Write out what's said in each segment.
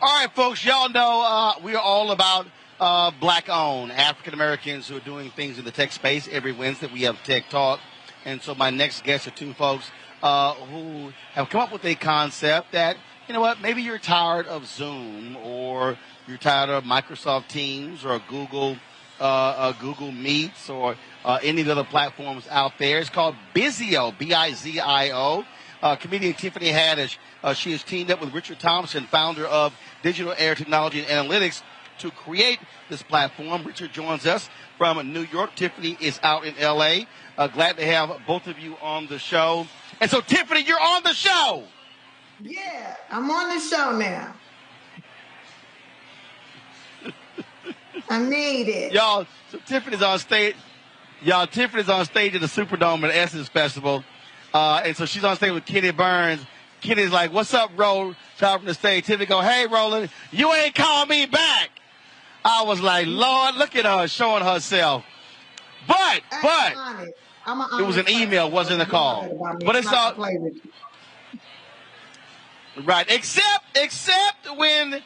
All right, folks, y'all know we are all about Black-owned African Americans who are doing things in the tech space. Every Wednesday we have Tech Talk. And so my next guests are two folks who have come up with a concept that, you know what, maybe you're tired of Zoom or you're tired of Microsoft Teams or Google Meets or any of the other platforms out there. It's called Bizio, B-I-Z-I-O. Comedian Tiffany Haddish, she has teamed up with Richard Thompson, founder of Digital Air Technology and Analytics, to create this platform. Richard joins us from New York. Tiffany is out in L.A. Glad to have both of you on the show. And so, Tiffany, you're on the show. Yeah, I'm on the show now. I made it. Y'all, so Tiffany's on stage. Tiffany's on stage at the Superdome at Essence Festival. And so she's on stage with Kenny Burns. Kenny's like, "What's up, Roland?" Shout from the stage. Tiffany go, "Hey, Roland, you ain't calling me back." I was like, Lord, look at her showing herself. But it was an email, wasn't a call. But it's all right. Except when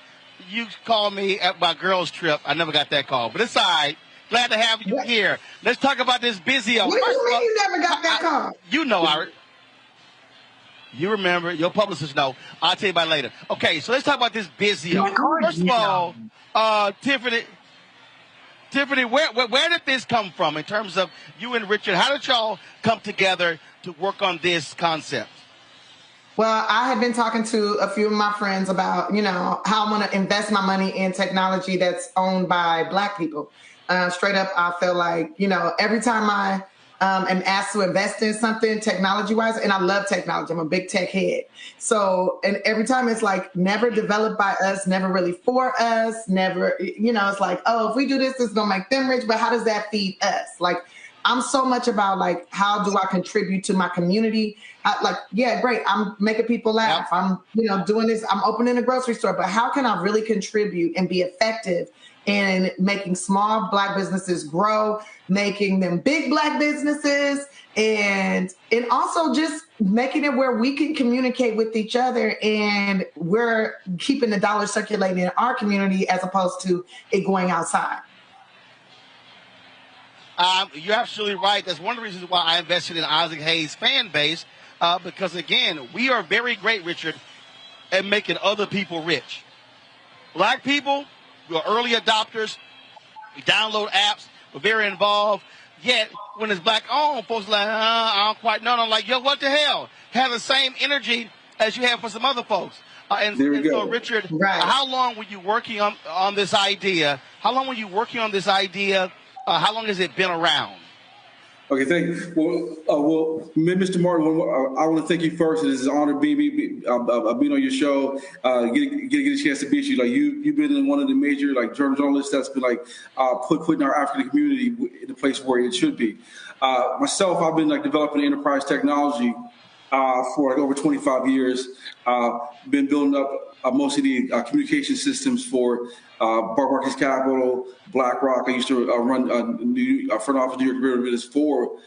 you called me at my girls' trip. I never got that call. But it's all right. Glad to have you here. Let's talk about this Bizio. What do you mean you never got that call? You know, you remember. Your publicists know. I'll tell you about it later. Okay, so let's talk about this Bizio. First of all, Tiffany, where did this come from in terms of you and Richard? How did y'all come together to work on this concept? Well, I had been talking to a few of my friends about, how I want to invest my money in technology that's owned by Black people. Straight up, I feel like, every time I am asked to invest in something technology-wise, and I love technology. I'm a big tech head. So, and every time it's like never developed by us, never really for us, never, it's like, oh, if we do this, it's going to make them rich, but how does that feed us? Like, I'm so much about like, how do I contribute to my community? Yeah, great. I'm making people laugh. I'm, doing this. I'm opening a grocery store, but how can I really contribute and be effective in making small Black businesses grow, making them big Black businesses, and also just making it where we can communicate with each other and we're keeping the dollar circulating in our community as opposed to it going outside. You're absolutely right. That's one of the reasons why I invested in Isaac Hayes' fan base, because, again, we are very great, Richard, at making other people rich. Black people, we're early adopters. We download apps. We're very involved. Yet, when it's Black-owned, folks are like, I don't quite know. And I'm like, yo, what the hell? Have the same energy as you have for some other folks. And so, Richard, how long were you working on this idea? How long has it been around? Okay, thank you. Well, Mr. Martin, I want to thank you first. It is an honor being on your show, get a chance to be with you. Like you've been in one of the major journalists that's been putting our African community in the place where it should be. Myself, I've been developing enterprise technology for over 25 years. Been building up most of the communication systems for Barclays Capital, BlackRock. I used to run front office New York derivatives for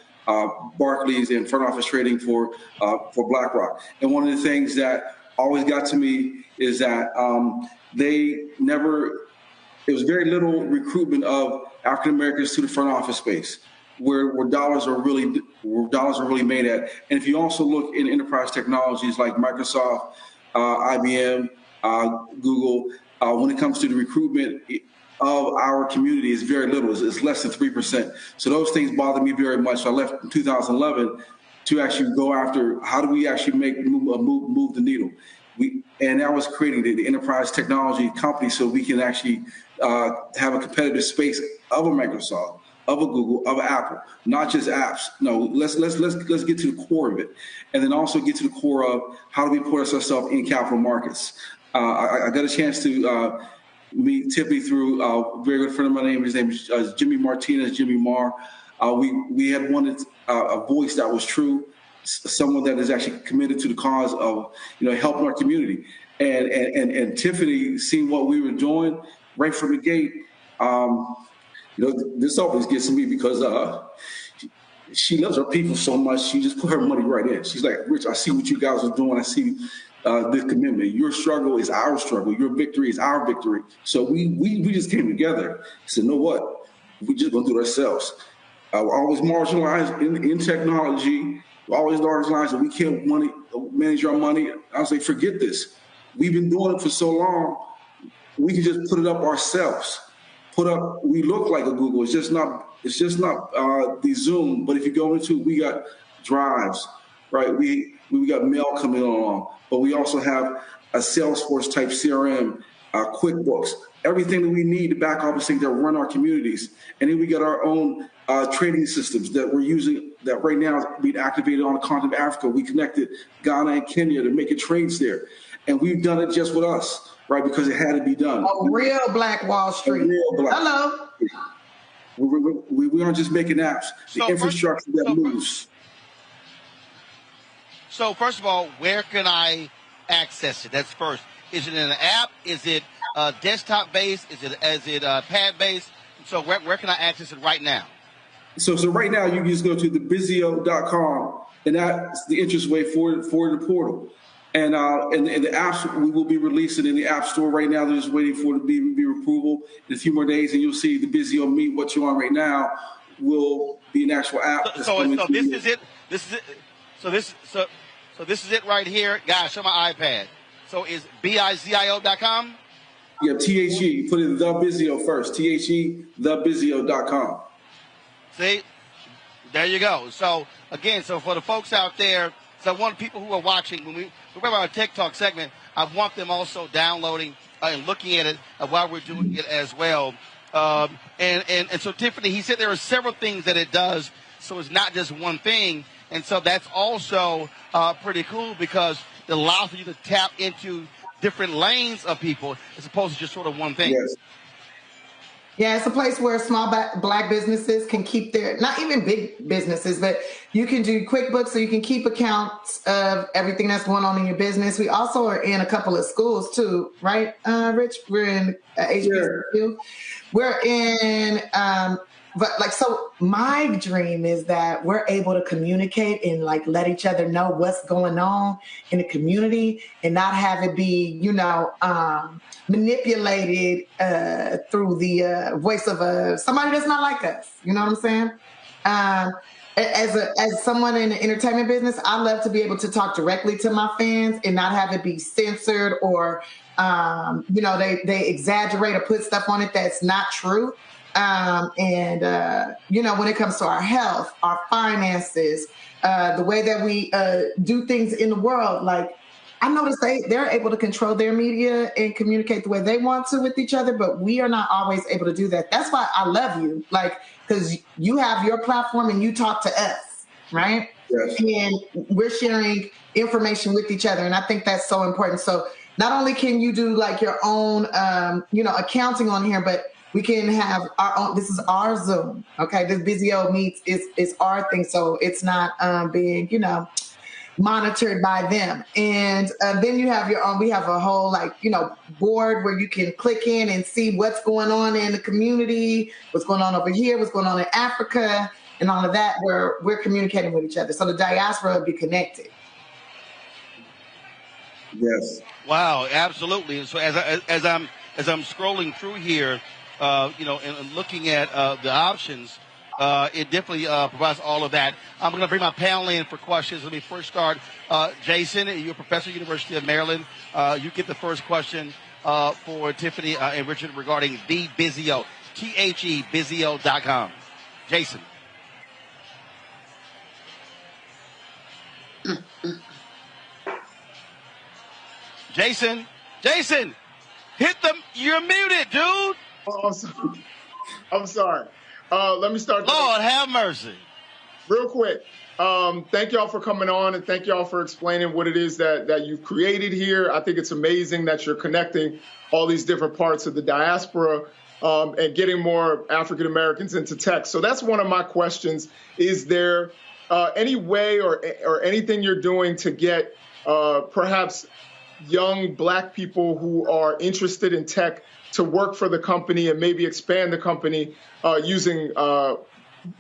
Barclays and front office trading for BlackRock. And one of the things that always got to me is that it was very little recruitment of African Americans to the front office space, where dollars are really made at. And if you also look in enterprise technologies like Microsoft, IBM, Google, when it comes to the recruitment of our community, is very little. It's less than 3%. So those things bother me very much. So I left in 2011 to actually go after how do we actually move the needle. And that was creating the enterprise technology company so we can actually have a competitive space of a Microsoft, of a Google, of an Apple, not just apps. No, let's get to the core of it, and then also get to the core of how do we put ourselves in capital markets. I got a chance to meet Tiffany through a very good friend of mine. His name is Jimmy Martinez, Jimmy Marr. We had wanted a voice that was true, someone that is actually committed to the cause of helping our community. And Tiffany, seeing what we were doing right from the gate, this always gets to me because she loves her people so much. She just put her money right in. She's like, Rich, I see what you guys are doing. I see this commitment. Your struggle is our struggle. Your victory is our victory. So we just came together. Said, know what? We just gonna do it ourselves. We're always marginalized in technology. We're always marginalized, and we can't manage our money. I was like, forget this. We've been doing it for so long. We can just put it up ourselves. We look like a Google. It's just not the Zoom. But if you go into, we got drives, right? We got mail coming along, but we also have a Salesforce type CRM, QuickBooks, everything that we need to back office things that run our communities. And then we got our own trading systems that we're using that right now is being activated on the continent of Africa. We connected Ghana and Kenya to make trades there. And we've done it just with us, right? Because it had to be done. A real Black Wall Street. Hello. We aren't just making apps. The infrastructure that moves. So first of all, where can I access it? That's first. Is it in an app? Is it desktop based? Is it pad based? So where can I access it right now? So right now you can just go to thebizio.com, and that's the interest way for the portal. And the apps we will be releasing in the App Store right now. They're just waiting for it to be approval in a few more days, and you'll see the Bizio Meet. What you're on right now will be an actual app. So this is it. So this is it right here, guys. Show my iPad. So is bizio.com? Yeah, THE. Put in the Bizio first. THE thebizio.com. See, there you go. So again, for the folks out there, so I want people who are watching when we have our Tech Talk segment, I want them also downloading and looking at it while we're doing it as well. And so Tiffany, he said there are several things that it does, so it's not just one thing. And so that's also pretty cool because it allows you to tap into different lanes of people as opposed to just sort of one thing. Yes. Yeah, it's a place where small Black businesses can keep not even big businesses, but you can do QuickBooks, so you can keep accounts of everything that's going on in your business. We also are in a couple of schools too, right, Rich? We're in HBCU. Sure. We're in, so my dream is that we're able to communicate and let each other know what's going on in the community and not have it be, manipulated through the voice of somebody that's not like us. You know what I'm saying? As someone in the entertainment business, I love to be able to talk directly to my fans and not have it be censored or, they exaggerate or put stuff on it that's not true. When it comes to our health, our finances, the way that we do things in the world, I noticed they're able to control their media and communicate the way they want to with each other, but we are not always able to do that. That's why I love you, because you have your platform and you talk to us, right? Yes. And we're sharing information with each other, and I think that's so important. So not only can you do your own, accounting on here, but we can have our own. This is our Zoom, okay? This Bizio Meets is our thing, so it's not being, monitored by them. And then you have your own. We have a whole board where you can click in and see what's going on in the community, what's going on over here, what's going on in Africa, and all of that. Where we're communicating with each other, so the diaspora will be connected. Yes. Wow, absolutely. And so as I'm scrolling through here. And looking at the options, it definitely provides all of that. I'm going to bring my panel in for questions. Let me first start. Jason, you're a professor at the University of Maryland. You get the first question for Tiffany and Richard regarding the Bizio, THE, Bizio.com. Jason. Jason, hit them. You're muted, dude. Oh, I'm sorry. Let me start. Lord have mercy. Real quick. Thank y'all for coming on, and thank y'all for explaining what it is that you've created here. I think it's amazing that you're connecting all these different parts of the diaspora and getting more African Americans into tech. So that's one of my questions. Is there any way or anything you're doing to get perhaps young Black people who are interested in tech to work for the company and maybe expand the company using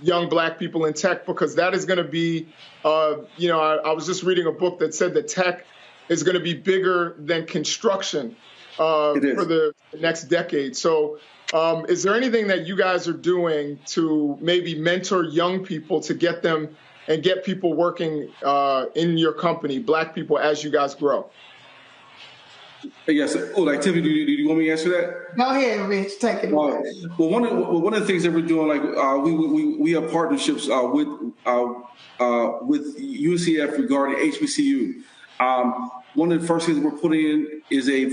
young Black people in tech? Because that is going to be, I was just reading a book that said that tech is going to be bigger than construction for the next decade. So is there anything that you guys are doing to maybe mentor young people to get them and get people working in your company, Black people, as you guys grow? Yes. Oh, like Tiffany, do you want me to answer that? Go ahead, Rich. Take it away. Well, one of the things that we're doing, like we have partnerships with UCF regarding HBCU. One of the first things we're putting in is a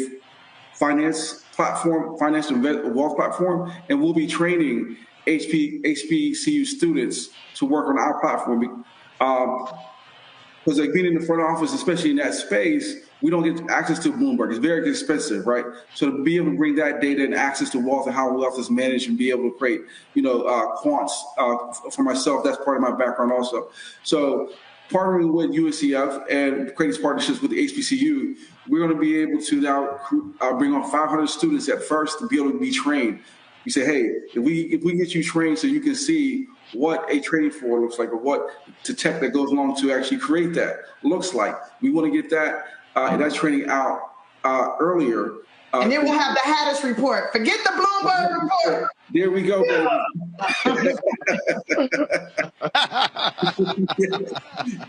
finance and wealth platform, and we'll be training HBCU students to work on our platform. Because like being in the front office, especially in that space, we don't get access to Bloomberg. It's very expensive, right? So to be able to bring that data and access to wealth and how wealth is managed and be able to create, quants for myself, that's part of my background also. So partnering with UCF and creating these partnerships with the HBCU, we're going to be able to now bring on 500 students at first to be able to be trained. We say, hey, if we get you trained so you can see what a trading floor looks like or what the tech that goes along to actually create that looks like. We want to get that training out earlier. And then we'll have the Haddish report. Forget the Bloomberg report. There we go, baby.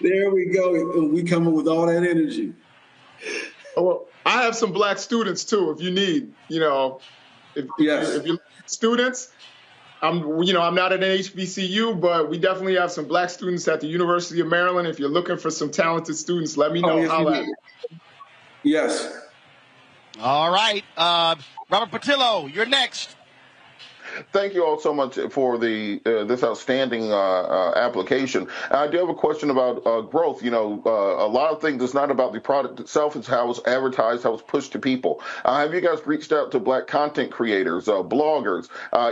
There we go. We come in with all that energy. Well, I have some Black students too. If you need, if you students, I'm not at an HBCU, but we definitely have some Black students at the University of Maryland. If you're looking for some talented students, let me know. Yes. All right. Robert Patillo, you're next. Thank you all so much for this outstanding application. I do have a question about growth. A lot of things, it's not about the product itself, it's how it's advertised, how it's pushed to people. Have you guys reached out to Black content creators, bloggers,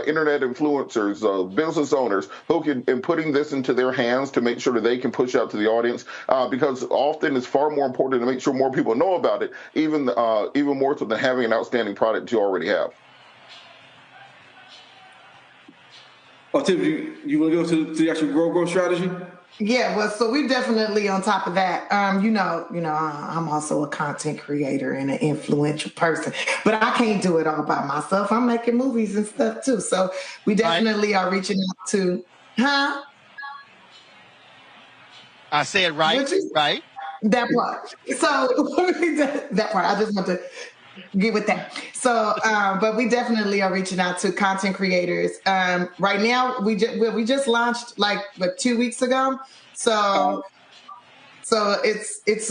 internet influencers, business owners who can, in putting this into their hands to make sure that they can push out to the audience? Because often it's far more important to make sure more people know about it, even more so than having an outstanding product you already have. Oh, Tiffany, you want to go to the actual growth strategy? Yeah, well, so we're definitely on top of that. I'm also a content creator and an influential person, but I can't do it all by myself. I'm making movies and stuff too. So we definitely are reaching out to, I said right. That part. So that part, I just want to get with that. So, but we definitely are reaching out to content creators. Right now, we just launched like 2 weeks ago. So it's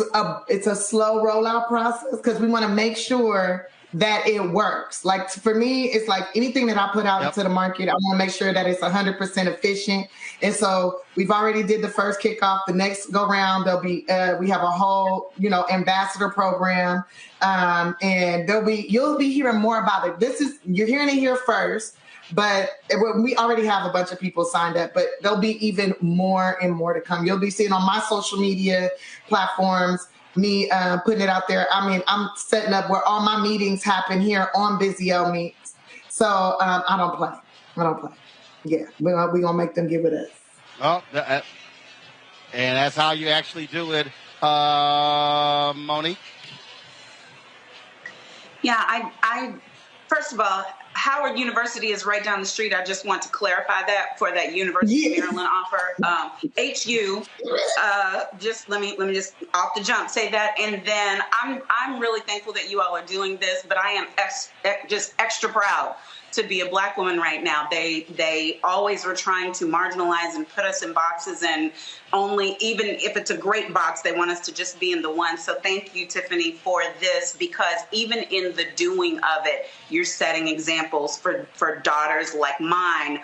a slow rollout process because we want to make sure that it works. Like for me, it's like anything that I put out into the market, I want to make sure that it's 100% efficient. And so we've already did the first kickoff. The next go round, there'll be we have a whole ambassador program, and you'll be hearing more about it. You're hearing it here first, but we already have a bunch of people signed up. But there'll be even more and more to come. You'll be seeing on my social media platforms me putting it out there. I mean, I'm setting up where all my meetings happen here on Bizio Meet. So I don't play. Yeah, we're going to make them get with us. Oh, and that's how you actually do it, Monique? Yeah, I first of all, Howard University is right down the street. I just want to clarify that for that University of Maryland offer. HU, just let me just off the jump say that, and then I'm really thankful that you all are doing this, but I am just extra proud to be a Black woman right now. They always were trying to marginalize and put us in boxes, and only, even if it's a great box, they want us to just be in the one. So thank you, Tiffany, for this, because even in the doing of it, you're setting examples for daughters like mine,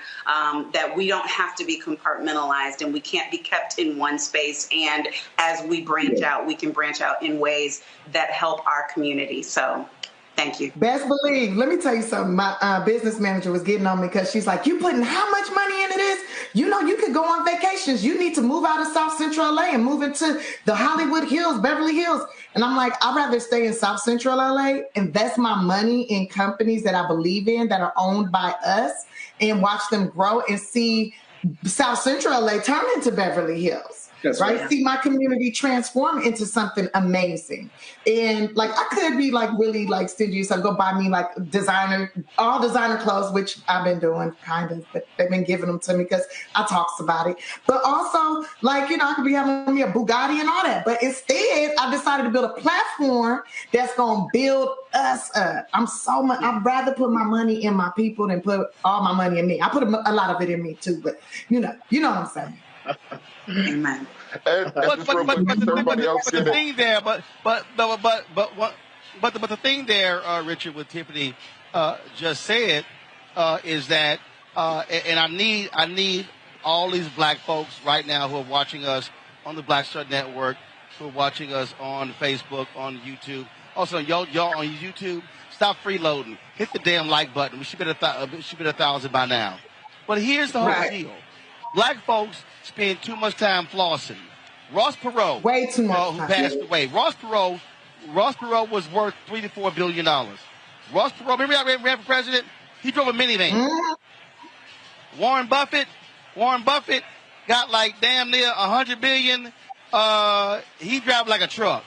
that we don't have to be compartmentalized and we can't be kept in one space. And as we branch out, we can branch out in ways that help our community. So thank you. Best believe. Let me tell you something. My business manager was getting on me because she's like, you putting how much money into this? You could go on vacations. You need to move out of South Central LA and move into the Hollywood Hills, Beverly Hills. And I'm like, I'd rather stay in South Central LA, invest my money in companies that I believe in that are owned by us, and watch them grow and see South Central LA turn into Beverly Hills. That's right? right. See my community transform into something amazing. And like, I could be like really like stingy, so go buy me like all designer clothes, which I've been doing kind of, but they've been giving them to me because I talks about it. But also like, you know, I could be having me a Bugatti and all that. But instead, I decided to build a platform that's going to build us up. I'd rather put my money in my people than put all my money in me. I put a lot of it in me too, but you know what I'm saying. Amen. And just real quick, does everybody else the get it? thing there, but the thing there, Richard, what Tiffany just said is that, and I need all these black folks right now who are watching us on the Black Star Network, who are watching us on Facebook, on YouTube. Also, y'all on YouTube, stop freeloading. Hit the damn like button. We should be at 1,000 by now. But here's the whole deal. Black folks spend too much time flossing. Ross Perot, way too much who passed away. Ross Perot was worth $3 to $4 billion. Ross Perot, remember I ran for president? He drove a minivan. Mm-hmm. Warren Buffett got like damn near 100 billion. He drives like a truck.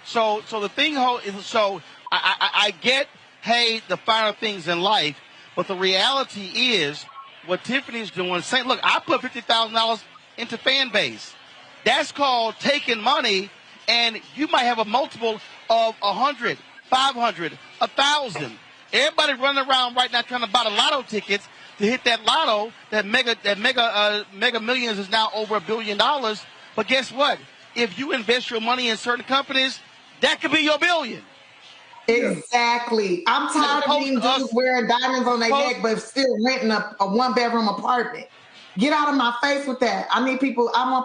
So the thing is, so I get, hey, the finer things in life, but the reality is what Tiffany's doing, saying, look, I put $50,000 into fan base. That's called taking money, and you might have a multiple of 100, 500, 1,000. Everybody running around right now trying to buy the lotto tickets to hit that lotto. That mega millions is now over $1 billion. But guess what? If you invest your money in certain companies, that could be your billion. Exactly. I'm tired of these dudes wearing diamonds on their neck, but still renting a one-bedroom apartment. Get out of my face with that. I want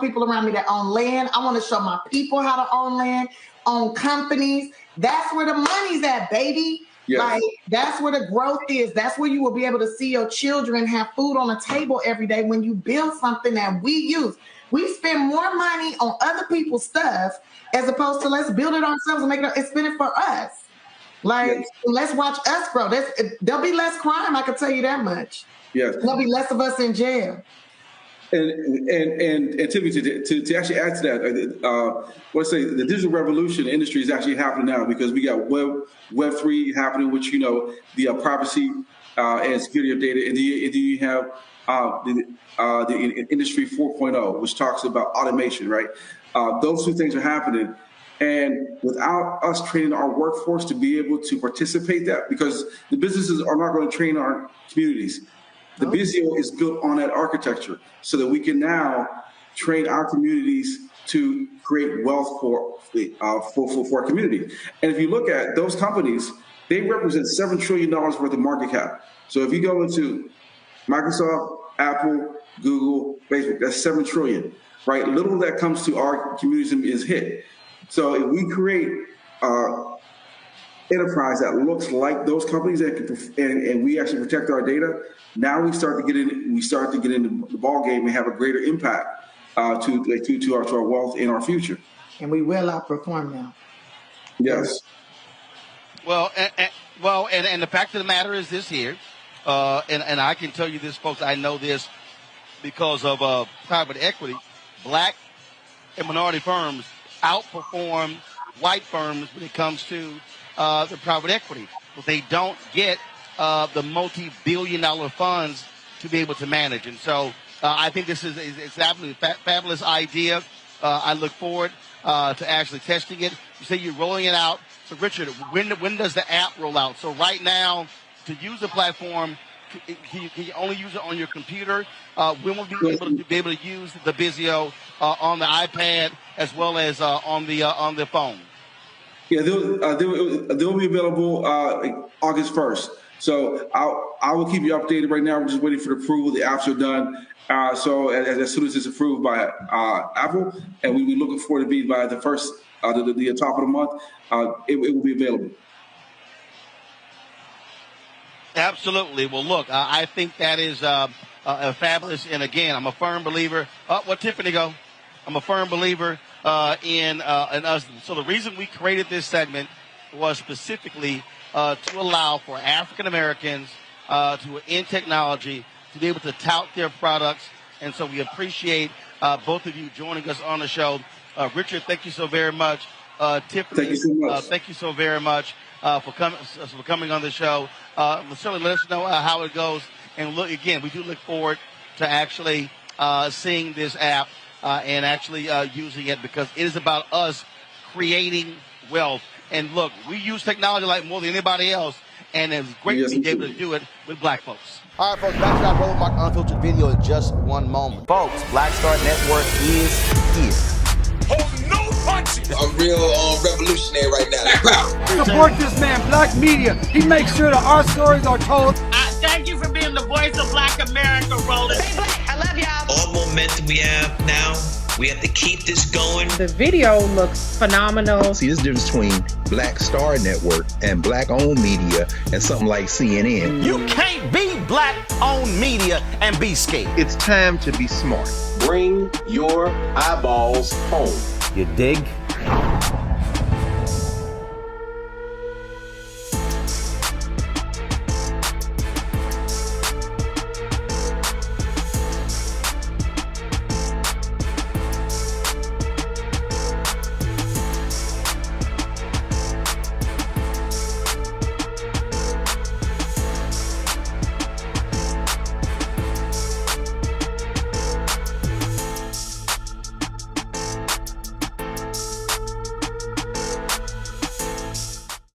people around me that own land. I want to show my people how to own land, own companies. That's where the money's at, baby. Yes. Like, that's where the growth is. That's where you will be able to see your children have food on the table every day when you build something that we use. We spend more money on other people's stuff as opposed to let's build it ourselves and make it spend it for us. Like, let's watch us grow. There'll be less crime, I can tell you that much. Yes. There'll be less of us in jail. And Tiffany, to actually add to that, let's say the digital revolution industry is actually happening now because we got Web3 happening, which, you know, the privacy and security of data, and then you have the industry 4.0, which talks about automation, right? Those two things are happening. And without us training our workforce to be able to participate that, because the businesses are not going to train our communities. The Bizio is built on that architecture so that we can now train our communities to create wealth for our community. And if you look at those companies, they represent $7 trillion worth of market cap. So if you go into Microsoft, Apple, Google, Facebook, that's $7 trillion, right? Little that comes to our communities is hit. So if we create enterprise that looks like those companies and we actually protect our data, now we start to get in the ball game and have a greater impact to our wealth in our future. And we will outperform now. Yes. Well, and the fact of the matter is this here, and I can tell you this, folks. I know this because of private equity. Black and minority firms outperform white firms when it comes to the private equity, but they don't get the multi-billion-dollar funds to be able to manage. And so I think this is absolutely fabulous idea. I look forward to actually testing it. You say you're rolling it out. So, Richard, when does the app roll out? So right now, to use the platform, can you only use it on your computer? When will we be able to use the Bizio on the iPad as well as on the phone? Yeah, they'll be available August 1st. So I will keep you updated. Right now, we're just waiting for the approval. The apps are done. So as soon as it's approved by Apple, and we're looking forward to be by the first, the top of the month, it will be available. Absolutely. Well, look, I think that is fabulous. And again, I'm a firm believer. What Tiffany go? I'm a firm believer in us. So the reason we created this segment was specifically to allow for African Americans who are in technology to be able to tout their products. And so we appreciate both of you joining us on the show. Richard, thank you so very much. Tiffany, thank you so much. Thank you so very much for coming on the show. Certainly let us know how it goes. And look, again, we do look forward to actually seeing this app and actually using it, because it is about us creating wealth. And look, we use technology like more than anybody else, and it's great to be able to do it with black folks. All right, folks, back to our Roland Martin Unfiltered video in just one moment. Folks, Black Star Network is here. Oh, no punches! I'm real revolutionary right now. Support this man, Black Media. He makes sure that our stories are told. Thank you for being the voice of Black America, Roland. Stay black. I love y'all. All momentum we have now, we have to keep this going. The video looks phenomenal. See, there's a difference between Black Star Network and black-owned media and something like CNN. You can't be black-owned media and be scared. It's time to be smart. Bring your eyeballs home. You dig?